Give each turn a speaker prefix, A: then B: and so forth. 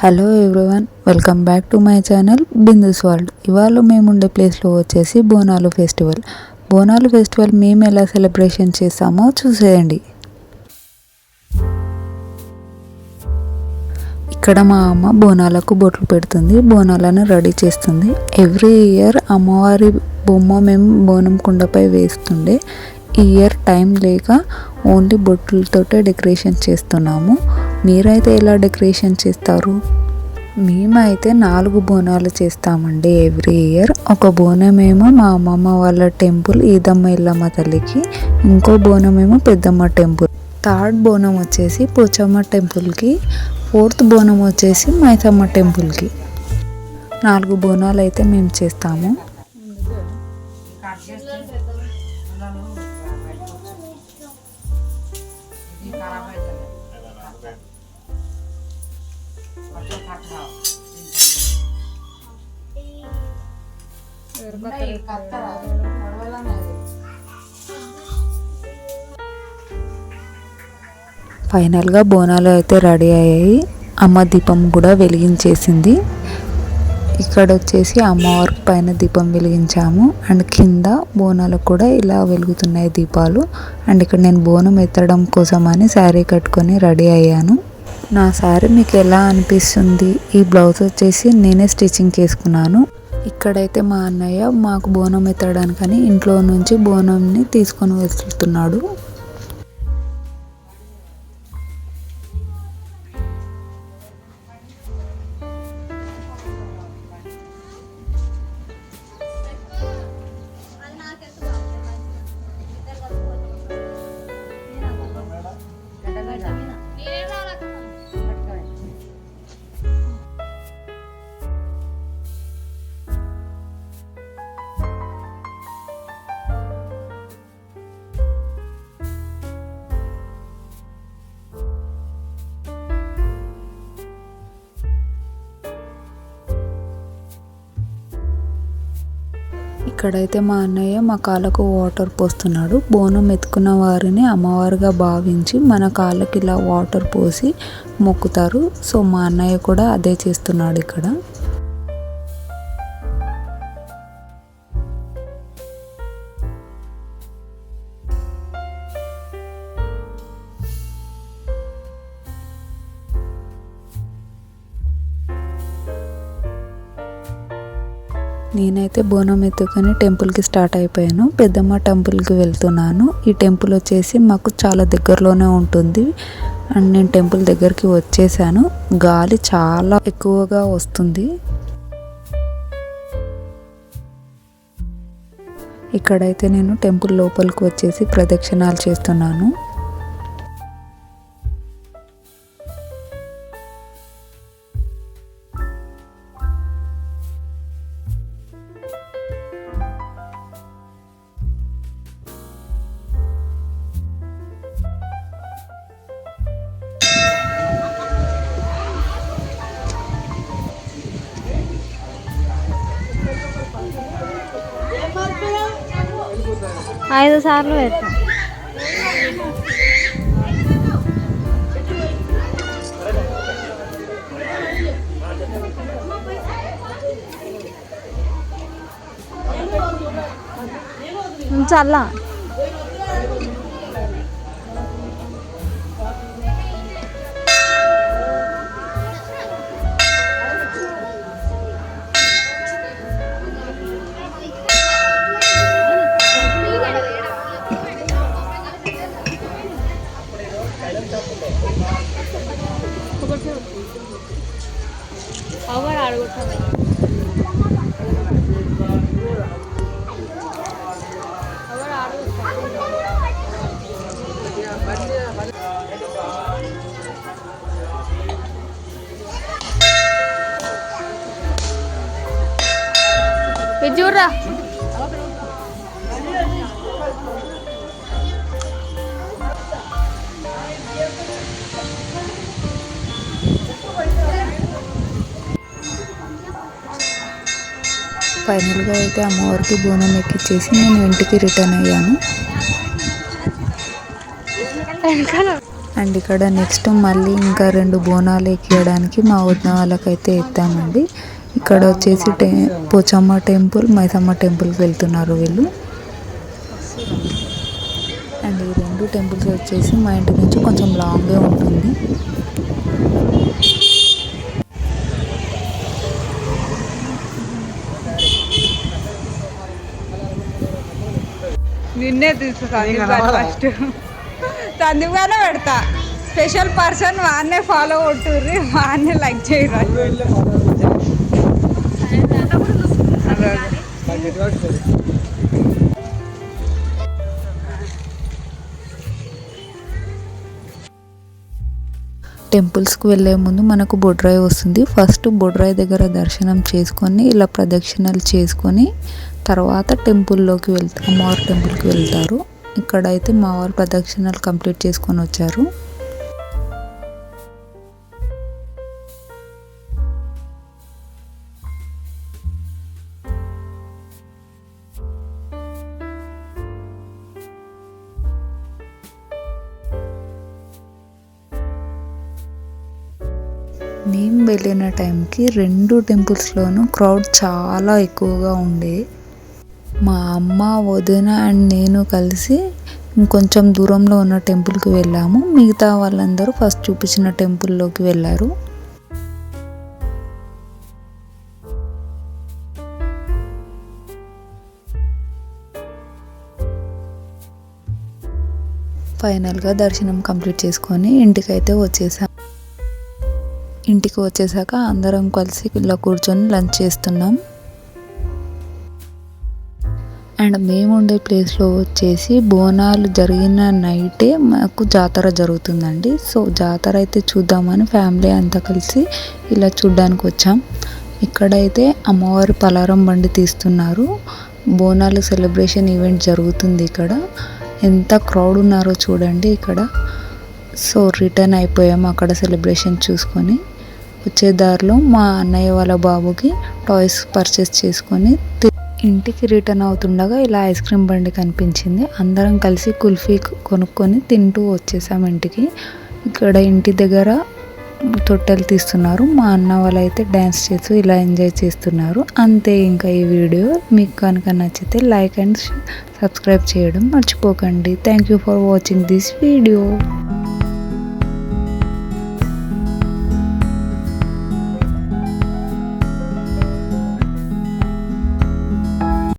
A: Hello everyone, welcome back to my channel Bindu's world. ఇవాళ మేము ఉండే ప్లేస్లో వచ్చేసి బోనాలు ఫెస్టివల్. బోనాలు ఫెస్టివల్ మేము ఎలా సెలబ్రేషన్ చేస్తామో చూసేయండి. ఇక్కడ మా అమ్మ బోనాలకు బొట్లు పెడుతుంది, బోనాలను రెడీ చేస్తుంది. ఎవ్రీ ఇయర్ అమ్మవారి బొమ్మ మేము బోనం కుండపై వేస్తుండే. ఈ ఇయర్ టైం లేక ఓన్లీ బొట్టులతోటే డెకరేషన్ చేస్తున్నాము. మీరైతే ఎలా డెకరేషన్ చేస్తారు? మేమైతే 4 బోనాలు చేస్తామండి ఎవ్రీ ఇయర్. ఒక బోనమేమో మా అమ్మమ్మ వాళ్ళ టెంపుల్ ఈదమ్మ ఇల్లమ్మ తల్లికి, ఇంకో బోనమేమో పెద్దమ్మ టెంపుల్, థర్డ్ బోనం వచ్చేసి పోచమ్మ టెంపుల్కి, ఫోర్త్ బోనం వచ్చేసి మైసమ్మ టెంపుల్కి. 4 బోనాలు అయితే మేము చేస్తాము. ఫైనల్గా బోనాలు అయితే రెడీ అయ్యాయి. అమ్మ దీపం కూడా వెలిగించేసింది. ఇక్కడ వచ్చేసి అమ్మవారి పైన దీపం వెలిగించాము. అండ్ కింద బోనాలకు కూడా ఇలా వెలుగుతున్నాయి దీపాలు. అండ్ ఇక్కడ నేను బోనం ఎత్తడం కోసం అని శారీ కట్టుకొని రెడీ అయ్యాను. నా శారీ మీకు ఎలా అనిపిస్తుంది? ఈ బ్లౌజ్ వచ్చేసి నేనే స్టిచ్చింగ్ చేసుకున్నాను. ఇక్కడైతే మా అన్నయ్య మాకు బోనం ఎత్తడానికని ఇంట్లో నుంచి బోనంని తీసుకొని వెళ్తున్నాడు. ఇక్కడైతే మా అన్నయ్య మా కాళ్ళకు వాటర్ పోస్తున్నాడు. బోనం ఎత్తుకున్న వారిని అమ్మవారిగా భావించి మన కాళ్ళకి ఇలా వాటర్ పోసి మొక్కుతారు. సో మా అన్నయ్య కూడా అదే చేస్తున్నాడు ఇక్కడ. నేనైతే బోనం ఎత్తుకొని టెంపుల్కి స్టార్ట్ అయిపోయాను. పెద్దమ్మ టెంపుల్కి వెళ్తున్నాను. ఈ టెంపుల్ వచ్చేసి మాకు చాలా దగ్గరలోనే ఉంటుంది. అండ్ నేను టెంపుల్ దగ్గరికి వచ్చేసాను. గాలి చాలా ఎక్కువగా వస్తుంది. ఇక్కడైతే నేను టెంపుల్ లోపలికి వచ్చేసి ప్రదక్షిణాలు చేస్తున్నాను.
B: ఐదు సార్లు పెట్టాం. చల్లా చూడరా.
A: ఫైనల్గా అయితే అమ్మవారికి బోనం ఎక్కిచ్చేసి నేను ఇంటికి రిటర్న్ అయ్యాను. అండ్ ఇక్కడ నెక్స్ట్ మళ్ళీ ఇంకా 2 బోనాలు ఎక్కియడానికి మా వదిన వాళ్ళకైతే ఎత్తామండి. ఇక్కడ వచ్చేసి పోచమ్మ టెంపుల్, మైసమ్మ టెంపుల్కి వెళ్తున్నారు వీళ్ళు. అండ్ ఈ 2 టెంపుల్స్ వచ్చేసి మా ఇంటి నుంచి కొంచెం లాంగే ఉంటుంది.
C: నిన్నే తీసుకుంటా ఫస్ట్ సందీప్గానే పెడతా. స్పెషల్ పర్సన్ వాన్నే ఫాలో కొట్టుర్రి, వాన్నే లైక్ చేయరా.
A: టెంపుల్స్కి వెళ్ళే ముందు మనకు బొడ్రాయి వస్తుంది. ఫస్ట్ బొడ్రాయి దగ్గర దర్శనం చేసుకొని ఇలా ప్రదక్షిణలు చేసుకొని తర్వాత టెంపుల్లోకి అమ్మవారి టెంపుల్కి వెళ్తారు. ఇక్కడైతే మా వారు ప్రదక్షిణలు కంప్లీట్ చేసుకొని వచ్చారు. మేము వెళ్ళిన టైంకి 2 టెంపుల్స్లోనూ క్రౌడ్ చాలా ఎక్కువగా ఉండే. మా అమ్మ, వదిన అండ్ నేను కలిసి ఇంకొంచెం దూరంలో ఉన్న టెంపుల్కి వెళ్ళాము. మిగతా వాళ్ళందరూ ఫస్ట్ చూపించిన టెంపుల్లోకి వెళ్ళారు. ఫైనల్గా దర్శనం కంప్లీట్ చేసుకొని ఇంటికైతే వచ్చేసాం. ఇంటికి వచ్చేసాక అందరం కలిసి ఇలా కూర్చొని లంచ్ చేస్తున్నాం. అండ్ మేము ఉండే ప్లేస్లో వచ్చేసి బోనాలు జరిగిన నైటే మాకు జాతర జరుగుతుందండి. సో జాతర అయితే చూద్దామని ఫ్యామిలీ అంతా కలిసి ఇలా చూడ్డానికి వచ్చాం. ఇక్కడైతే అమ్మవారి పలారం బండి తీస్తున్నారు. బోనాలు సెలబ్రేషన్ ఈవెంట్ జరుగుతుంది ఇక్కడ. ఎంత క్రౌడ్ ఉన్నారో చూడండి ఇక్కడ. సో రిటర్న్ అయిపోయాము అక్కడ సెలబ్రేషన్ చూసుకొని. వచ్చే దారిలో మా అన్నయ్య వాళ్ళ బాబుకి టాయ్స్ పర్చేస్ చేసుకొని ఇంటికి రిటర్న్ అవుతుండగా ఇలా ఐస్ క్రీమ్ బండి కనిపించింది. అందరం కలిసి కుల్ఫీ కొనుక్కొని తింటూ వచ్చేసాం ఇంటికి. ఇక్కడ ఇంటి దగ్గర తొట్టెలు తీస్తున్నారు. మా అన్న వాళ్ళు అయితే డ్యాన్స్ చేస్తూ ఇలా ఎంజాయ్ చేస్తున్నారు. అంతే ఇంకా ఈ వీడియో మీకు కనుక నచ్చితే లైక్ అండ్ సబ్స్క్రైబ్ చేయడం మర్చిపోకండి. Thank you for watching this video.